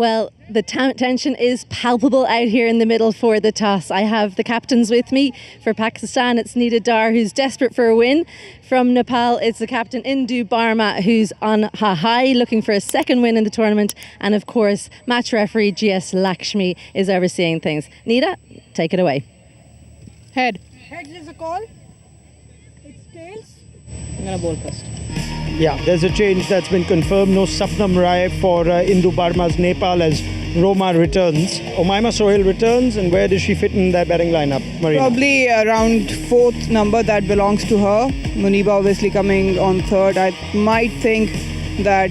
Well, the tension is palpable out here in the middle for the toss. I have the captains with me. For Pakistan, it's Nida Dar, who's desperate for a win. From Nepal, it's the captain Indu Barma, who's on a high, looking for a second win in the tournament. And of course, match referee GS Lakshmi is overseeing things. Nida, take it away. Head. Heads is a call. It's tails. I'm gonna bowl first. Yeah, there's a change that's been confirmed. No Sapnam Rai for Indu Barma's Nepal as Roma returns. Umaima Sohail returns, and where does she fit in that batting lineup, Marina? Probably around fourth number that belongs to her. Muniba obviously coming on third. I might think that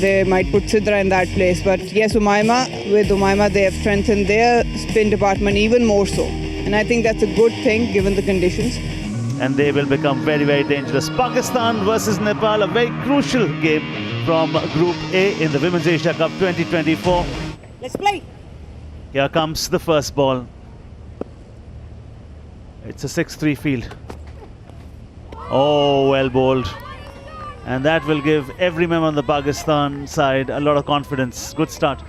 they might put Sidra in that place. But yes, with Umaima they have strengthened their spin department even more so. And I think that's a good thing given the conditions. And they will become very, very dangerous. Pakistan versus Nepal, a very crucial game from Group A in the Women's Asia Cup 2024. Let's play. Here comes the first ball. It's a 6-3 field. Oh, well bowled. And that will give every member on the Pakistan side a lot of confidence. Good start.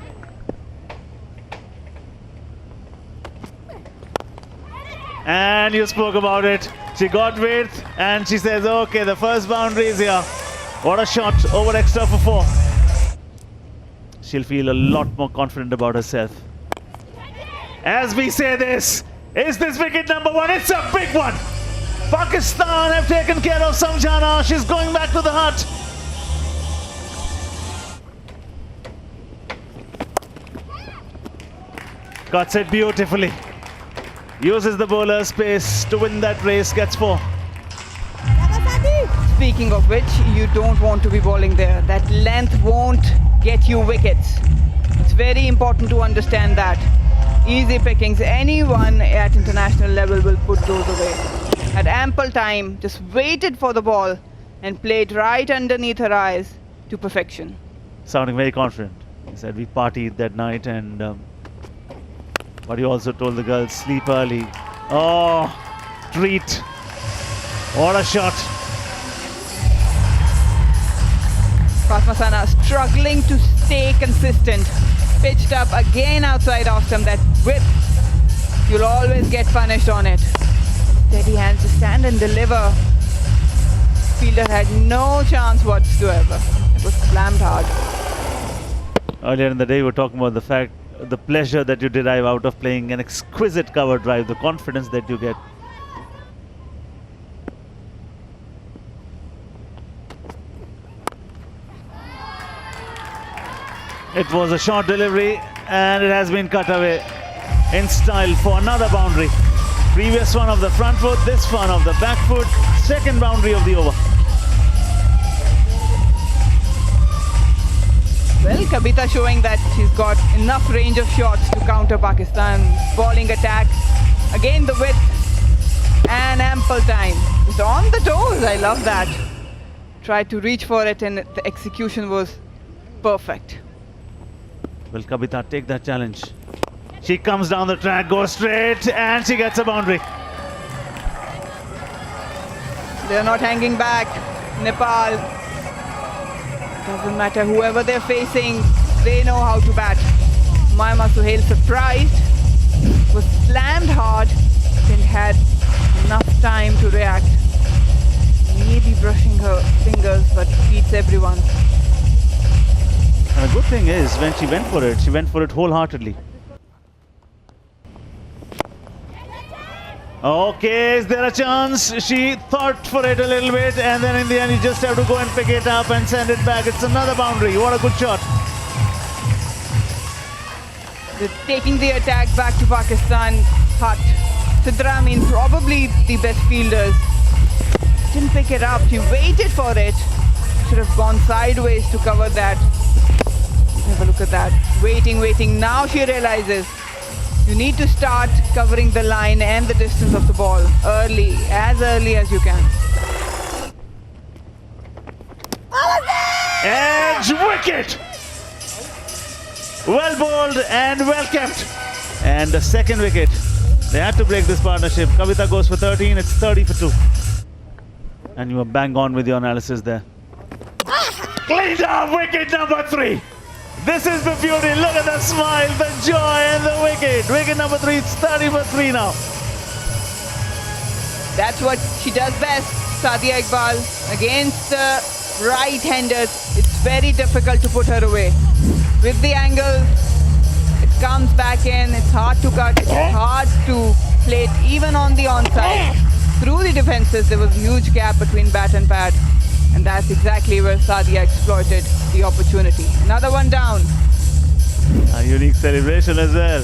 And you spoke about it. She got width and she says, okay, the first boundary is here. What a shot over extra for 4. She'll feel a lot more confident about herself. As we say this, is this wicket number 1? It's a big one. Pakistan have taken care of Samjana. She's going back to the hut. Cuts it beautifully. Uses the bowler's space to win that race, gets 4. Speaking of which, you don't want to be bowling there. That length won't get you wickets. It's very important to understand that. Easy pickings, anyone at international level will put those away. Had ample time, just waited for the ball and played right underneath her eyes to perfection. Sounding very confident. He said we partied that night and but he also told the girls sleep early. Oh, treat. What a shot. Fatma Sana struggling to stay consistent. Pitched up again outside off stump. That whip, you'll always get punished on it. Steady hands to stand and deliver. Fielder had no chance whatsoever. It was slammed hard. Earlier in the day we were talking about the pleasure that you derive out of playing an exquisite cover drive, the confidence that you get. It was a short delivery and it has been cut away in style for another boundary. Previous one of the front foot, this one of the back foot, second boundary of the over. Well, Kabita showing that she's got enough range of shots to counter Pakistan's bowling attack. Again the width and ample time. It's on the toes, I love that. Tried to reach for it and the execution was perfect. Will Kabita take that challenge? She comes down the track, goes straight and she gets a boundary. They're not hanging back. Nepal. Doesn't matter whoever they're facing, they know how to bat. Umaima Sohail surprised, was slammed hard, didn't had enough time to react. Maybe brushing her fingers, but beats everyone. And the good thing is, when she went for it wholeheartedly. Okay, is there a chance? She thought for it a little bit and then in the end you just have to go and pick it up and send it back. It's another boundary. What a good shot. They're taking the attack back to Pakistan hut. Sidra, probably the best fielders. Didn't pick it up. She waited for it. Should have gone sideways to cover that. Have a look at that. Waiting. Now she realizes you need to start covering the line and the distance of the ball early as you can. Edge wicket! Well bowled and well kept. And the second wicket. They had to break this partnership. Kavita goes for 13, it's 30 for 2. And you were bang on with your analysis there. Cleaned up wicket number 3. This is the beauty. Look at the smile, the joy, and the wicket. Wicket number 3. It's 30 for 3 now. That's what she does best, Sadia Iqbal. Against the right-handers, it's very difficult to put her away. With the angle, it comes back in. It's hard to cut. It's hard to play it even on the onside. Through the defenses, there was a huge gap between bat and pad. And that's exactly where Sadia exploited the opportunity. Another one down. A unique celebration as well.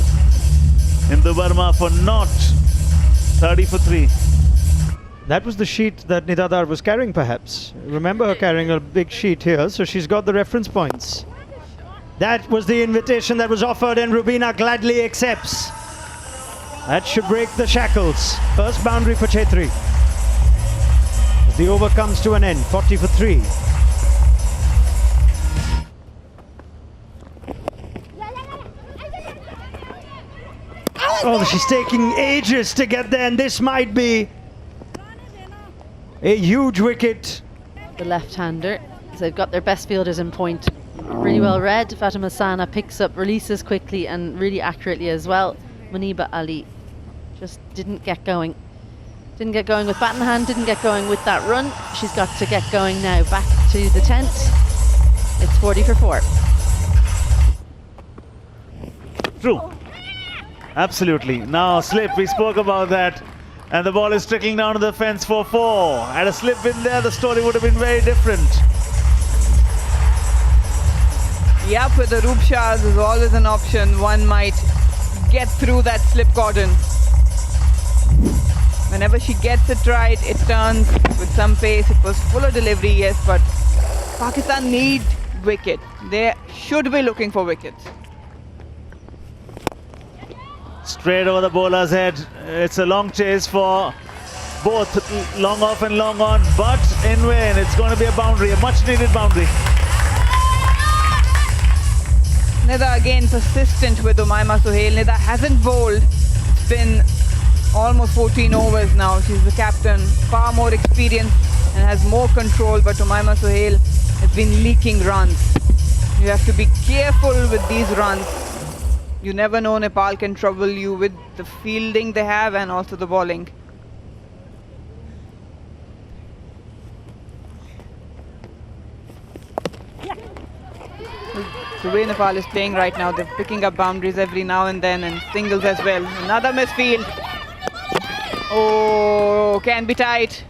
Indu Barma for naught. 30 for 3. That was the sheet that Nida Dar was carrying, perhaps. Remember her carrying a big sheet here, so she's got the reference points. That was the invitation that was offered, and Rubina gladly accepts. That should break the shackles. First boundary for Chhetri. The over comes to an end, 40 for 3. Oh, she's taking ages to get there, and this might be a huge wicket. The left-hander. So they've got their best fielders in point. Really well read. Fatima Sana picks up, releases quickly and really accurately as well. Muniba Ali just didn't get going. Didn't get going with bat in hand, didn't get going with that run. She's got to get going now. Back to the tent. It's 40 for 4. True. Absolutely. Now slip, we spoke about that. And the ball is trickling down to the fence for 4. Had a slip in there, the story would have been very different. Yep, with the Roop Shahs, there's always an option. One might get through that slip cordon. Whenever she gets it right, it turns with some pace. It was full of delivery, yes, but Pakistan need wicket. They should be looking for wickets. Straight over the bowler's head. It's a long chase for both long off and long on, but in vain. It's going to be a boundary, a much needed boundary. Nida again persistent with Umaima Sohail. Nida hasn't bowled. It's been almost 14 overs now. She's the captain, far more experienced and has more control, but Umaima Sohail has been leaking runs. You have to be careful with these runs. You never know, Nepal can trouble you with the fielding they have and also the bowling. The way Nepal is playing right now, they're picking up boundaries every now and then and singles as well. Another misfield. Oh, can be tight.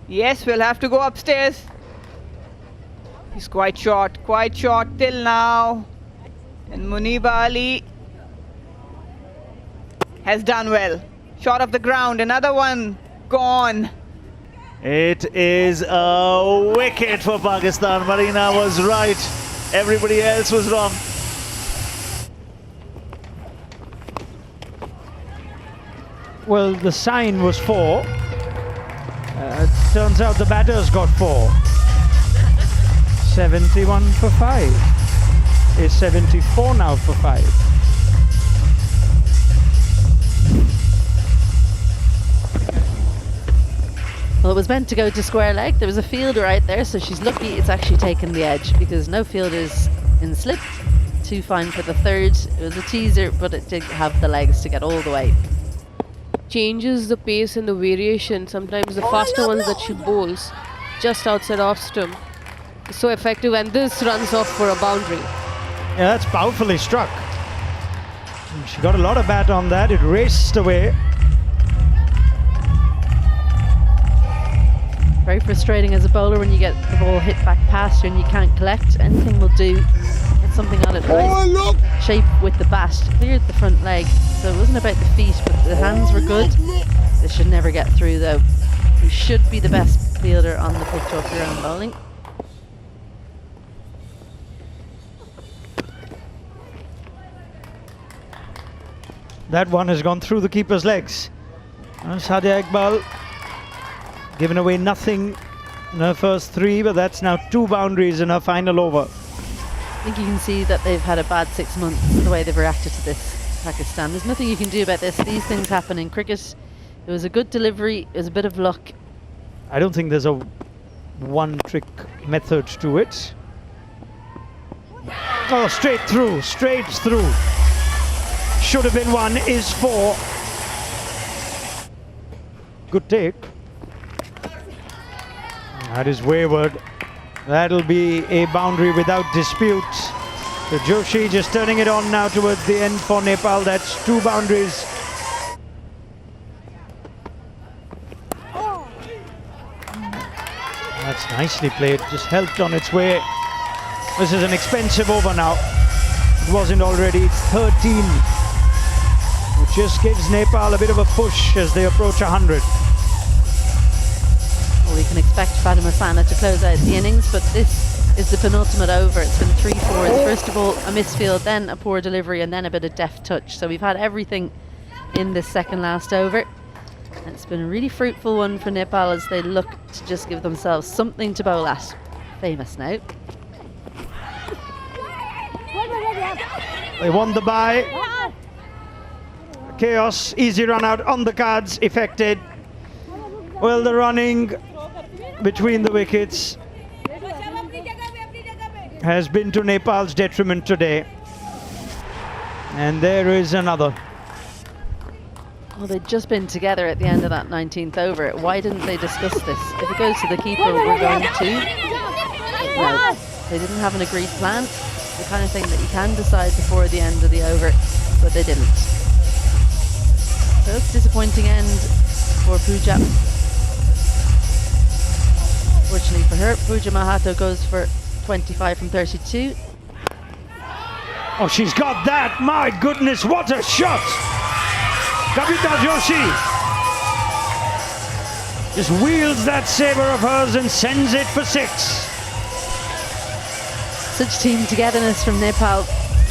Yes, we'll have to go upstairs. He's quite short till now. And Muniba Ali has done well. Short of the ground, another one gone. It is a wicket for Pakistan. Marina was right. Everybody else was wrong. Well, the sign was 4. Turns out the batters got 4. 71 for 5. Is 74 now for 5. Well, it was meant to go to square leg. There was a fielder out there, so she's lucky it's actually taken the edge because no fielders in slip. Too fine for the third. It was a teaser, but it did have the legs to get all the way. Changes the pace and the variation. Sometimes the faster ones that she bowls just outside off stump is so effective, and this runs off for a boundary. Yeah, that's powerfully struck. She got a lot of bat on that. It raced away. Very frustrating as a bowler when you get the ball hit back past you and you can't collect. Anything will do. Get something on it. Nice shape with the bat. Cleared the front leg. So it wasn't about the feet, but the hands were good. This should never get through though. You should be the best fielder on the pitch off your own bowling. That one has gone through the keeper's legs. Sadia Iqbal given away nothing in her first 3, but that's now 2 boundaries in her final over. I think you can see that they've had a bad 6 months, the way they've reacted to this, Pakistan. There's nothing you can do about this. These things happen in cricket. It was a good delivery. It was a bit of luck. I don't think there's a one-trick method to it. Oh, straight through, straight through. Should have been 1, is 4. Good take. That is wayward. That'll be a boundary without dispute. So Joshi just turning it on now towards the end for Nepal. That's 2 boundaries. That's nicely played, just helped on its way. This is an expensive over now. It wasn't already, it's 13. Which just gives Nepal a bit of a push as they approach 100. Well, we can expect Fatima Sana to close out the innings, but this is the penultimate over. It's been 3 fours. First of all, a misfield, then a poor delivery, and then a bit of deft touch. So we've had everything in this second last over. And it's been a really fruitful one for Nepal as they look to just give themselves something to bowl at. Famous now. They won the bye. Chaos, easy run out on the cards, affected. Well, the running between the wickets has been to Nepal's detriment today. And there is another. Well, they'd just been together at the end of that 19th over. Why didn't they discuss this? If it goes to the keeper, we're going to. No, they didn't have an agreed plan. The kind of thing that you can decide before the end of the over, but they didn't. So it's a disappointing end for Pooja. Fortunately for her, Pooja Mahato goes for 25 from 32. Oh, she's got that! My goodness, what a shot! Kavita Joshi just wields that sabre of hers and sends it for 6. Such team togetherness from Nepal.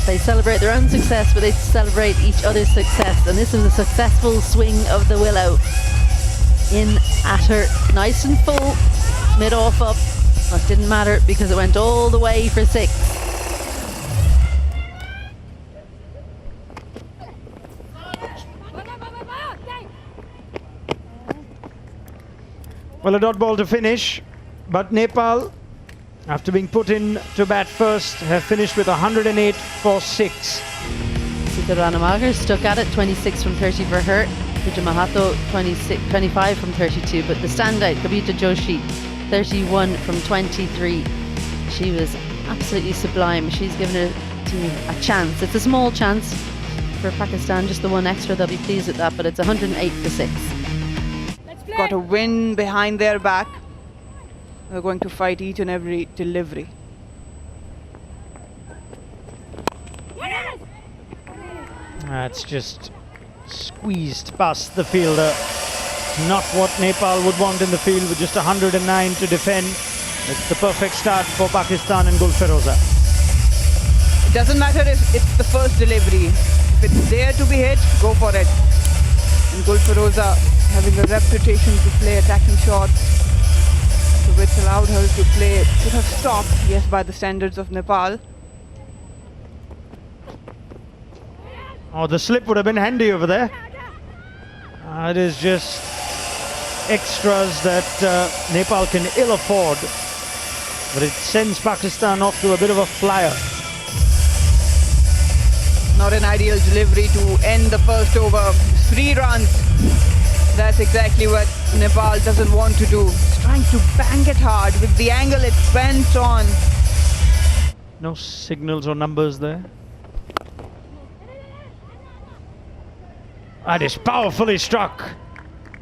They celebrate their own success, but they celebrate each other's success. And this was a successful swing of the willow. In at her, nice and full, mid-off up. But didn't matter because it went all the way for 6. Well, a dot ball to finish, but Nepal, after being put in to bat first, have finished with 108 for 6. Sita Ranamagar stuck at it, 26 from 30 for her. Pooja Mahato, 25 from 32. But the standout, Kavita Joshi, 31 from 23. She was absolutely sublime. She's given her team a chance. It's a small chance for Pakistan, just the one extra. They'll be pleased with that, but it's 108 for 6. Got a win behind their back. They're going to fight each and every delivery. That's just squeezed past the fielder. Not what Nepal would want in the field with just 109 to defend. It's the perfect start for Pakistan and Gulfiroza. It doesn't matter if it's the first delivery. If it's there to be hit, go for it. And Gulfiroza, having a reputation to play attacking shots, so which allowed her to play, should have stopped, yes, by the standards of Nepal. Oh, the slip would have been handy over there. It is just extras that Nepal can ill afford, but it sends Pakistan off to a bit of a flyer. Not an ideal delivery to end the first over. 3 runs. That's exactly what Nepal doesn't want to do. It's trying to bang it hard with the angle it went on. No signals or numbers there. That is powerfully struck.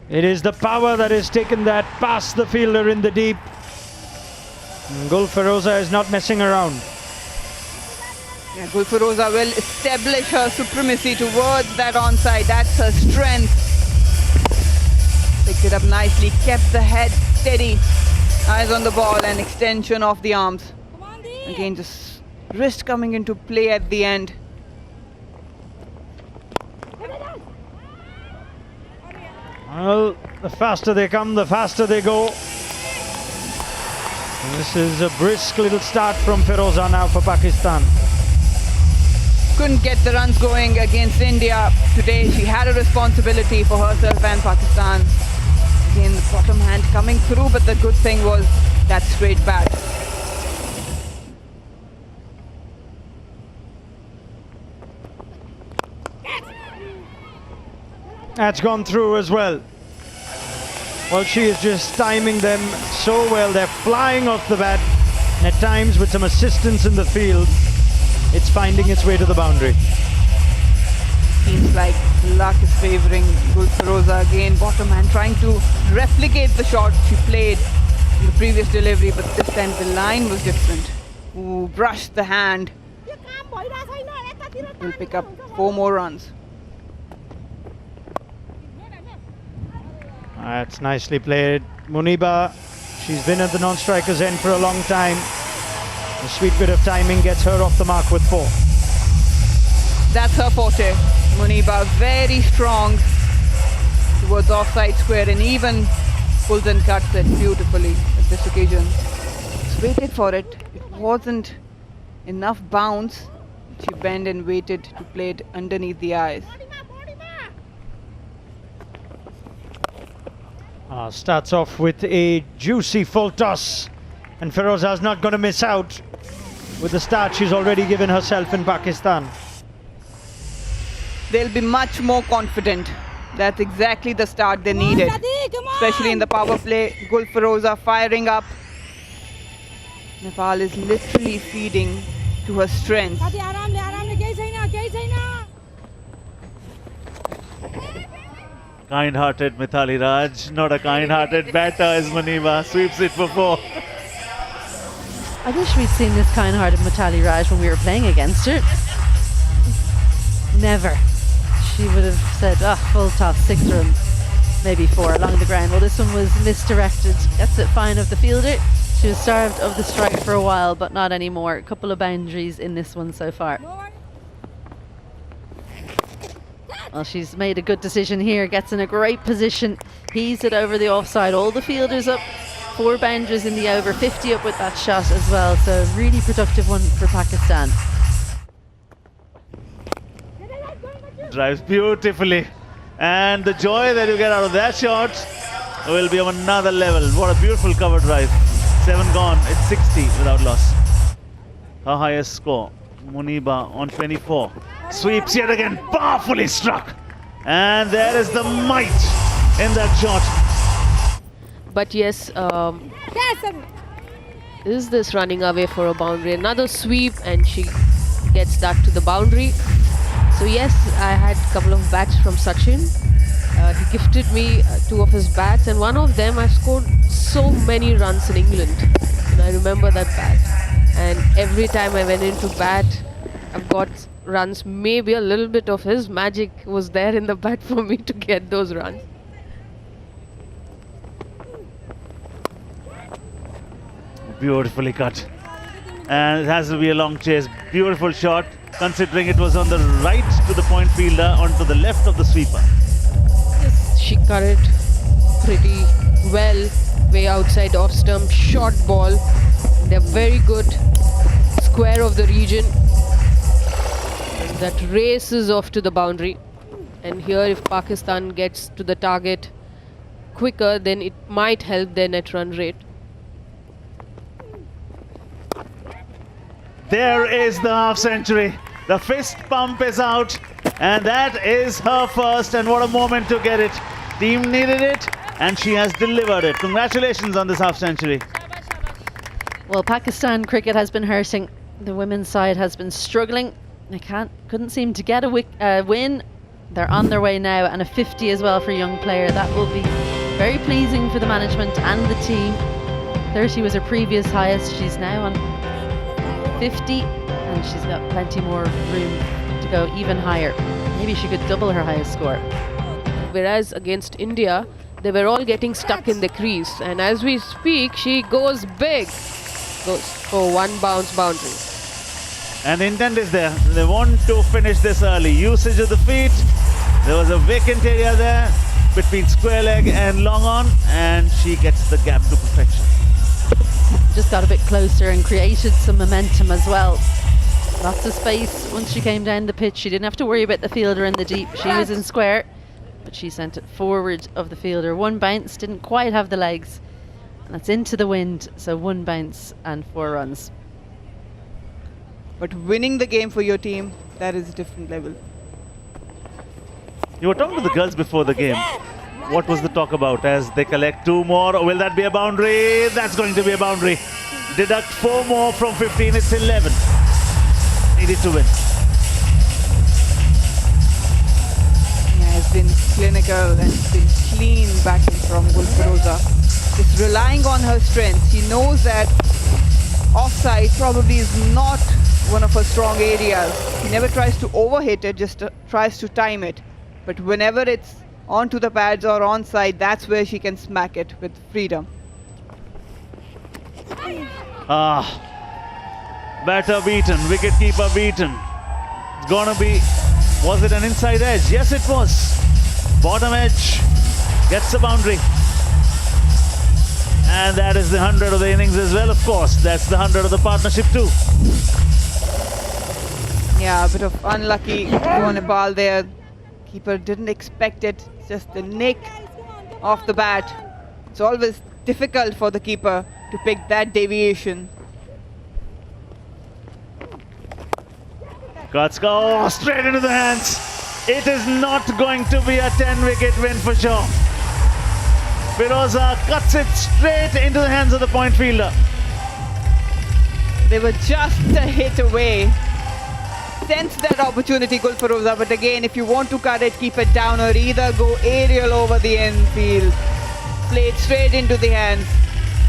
It is the power that has taken that past the fielder in the deep. Gulfiroza is not messing around. Yeah, Gulfiroza will establish her supremacy towards that onside. That's her strength. Picked it up nicely, kept the head steady. Eyes on the ball and extension of the arms. Again, just wrist coming into play at the end. Well, the faster they come, the faster they go. And this is a brisk little start from Firoza now for Pakistan. Couldn't get the runs going against India today. She had a responsibility for herself and Pakistan. Again, the bottom hand coming through, but the good thing was that straight bat. That's gone through as well. Well, she is just timing them so well. They're flying off the bat. And at times, with some assistance in the field, it's finding its way to the boundary. Seems like luck is favoring Gulfiroza again. Bottom hand trying to replicate the shot she played in the previous delivery, but this time the line was different. Ooh, brushed the hand. Will pick up 4 more runs. That's nicely played. Muniba, she's been at the non-striker's end for a long time. A sweet bit of timing gets her off the mark with 4. That's her forte. Muniba very strong towards offside square and even pulls and cuts it beautifully at this occasion. Just waited for it. It wasn't enough bounce. She bent and waited to play it underneath the eyes. Starts off with a juicy full toss, and Firoza's not going to miss out with the start she's already given herself in Pakistan. They'll be much more confident. That's exactly the start they needed, especially in the power play. Gulfiroza firing up. Nepal is literally feeding to her strength. Kind-hearted Mithali Raj, not a kind-hearted batter as Muniba sweeps it for 4. I wish we'd seen this kind-hearted Mithali Raj when we were playing against her. Never. She would have said, full toss, 6 runs, maybe 4 along the ground. Well, this one was misdirected. Gets it fine of the fielder. She was starved of the strike for a while, but not anymore. A couple of boundaries in this one so far. Well, she's made a good decision here, gets in a great position, heaves it over the offside, all the fielders up, 4 boundaries in the over, 50 up with that shot as well, so a really productive one for Pakistan. Drives beautifully, and the joy that you get out of that shot will be on another level. What a beautiful cover drive. 7 gone, it's 60 without loss. Her highest score, Muniba on 24. Sweeps yet again, powerfully struck. And there is the might in that shot. But yes, is this running away for a boundary? Another sweep and she gets that to the boundary. So yes, I had a couple of bats from Sachin. He gifted me 2 of his bats, and one of them I scored so many runs in England. And I remember that bat. And every time I went into bat, I've got runs. Maybe a little bit of his magic was there in the bat for me to get those runs. Beautifully cut. And it has to be a long chase. Beautiful shot, considering it was on the right to the point fielder, onto the left of the sweeper. Yes, she cut it pretty well, way outside off stump, short ball. They're very good square of the region. And that races off to the boundary. And here if Pakistan gets to the target quicker, then it might help their net run rate. There is the half century. The fist pump is out, and that is her first, and what a moment to get it. Team needed it, and she has delivered it. Congratulations on this half century. Well, Pakistan cricket has been hurting. The women's side has been struggling. They couldn't seem to get a win. They're on their way now, and a 50 as well for a young player. That will be very pleasing for the management and the team. 30 was her previous highest. She's now on 50, and she's got plenty more room to go even higher. Maybe she could double her highest score. Whereas against India, they were all getting stuck in the crease, and as we speak, she goes big, goes for 1 bounce boundary. And the intent is there. They want to finish this early. Usage of the feet. There was a vacant area there between square leg and long on, and she gets the gap to perfection. Just got a bit closer and created some momentum as well. Lots of space once she came down the pitch. She didn't have to worry about the fielder in the deep. She was in square, but she sent it forward of the fielder. 1 bounce, didn't quite have the legs. And that's into the wind, so 1 bounce and 4 runs. But winning the game for your team, that is a different level. You were talking to the girls before the game. What was the talk about as they collect 2 more? Will that be a boundary? That's going to be a boundary. Deduct 4 more from 15. It's 11. Needed to win. Yeah, it's been clinical and it's been clean backing from Gulfiroza. Just relying on her strength. She knows that offside probably is not one of her strong areas. She never tries to overhit it, just tries to time it. But whenever it's onto the pads or onside, that's where she can smack it with freedom. Batter beaten, wicketkeeper beaten. It's gonna be, was it an inside edge? Yes, it was. Bottom edge gets a boundary. And that is the 100 of the innings as well, of course. That's the 100 of the partnership too. Yeah, a bit of unlucky for Nepal there. Keeper didn't expect it. Just the nick off the bat. It's always difficult for the keeper to pick that deviation. Katska, straight into the hands. It is not going to be a 10-wicket win for sure. Firoza cuts it straight into the hands of the point fielder. They were just a hit away. Sensed that opportunity, Gulfiroza, but again, if you want to cut it, keep it down or either go aerial over the infield. Play it straight into the hands.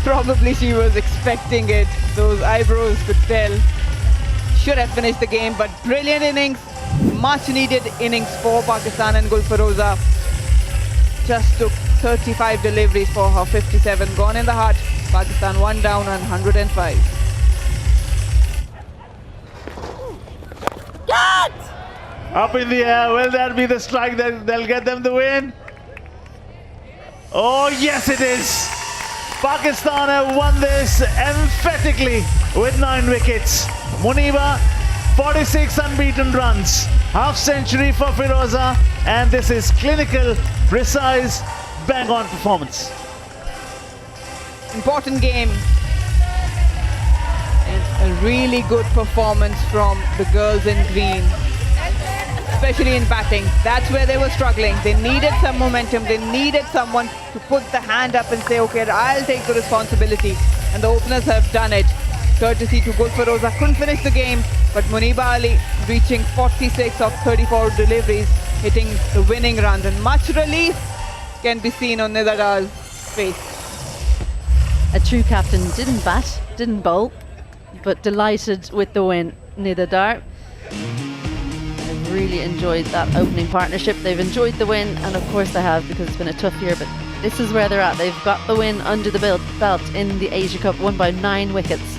Probably she was expecting it. Those eyebrows could tell. Should have finished the game, but brilliant innings. Much needed innings for Pakistan and Gulfiroza. Just took 35 deliveries for her 57 gone in the heart. Pakistan 1 down on 105. Up in the air, will that be the strike that'll get them the win? Oh yes it is! Pakistan have won this emphatically with 9 wickets. Muniba, 46 unbeaten runs. Half century for Firoza, and this is clinical, precise, bang on performance. Important game. And a really good performance from the girls in green. Especially in batting. That's where they were struggling. They needed some momentum. They needed someone to put the hand up and say, okay, I'll take the responsibility. And the openers have done it. Courtesy to Gulfiroza. Couldn't finish the game, but Muniba Ali reaching 46 of 34 deliveries, hitting the winning runs. And much relief can be seen on Nida Dar's face. A true captain, didn't bat, didn't bowl, but delighted with the win, Nida Dar. They've really enjoyed that opening partnership. They've enjoyed the win, and of course they have, because it's been a tough year, but this is where they're at. They've got the win under the belt in the Asia Cup, won by 9 wickets.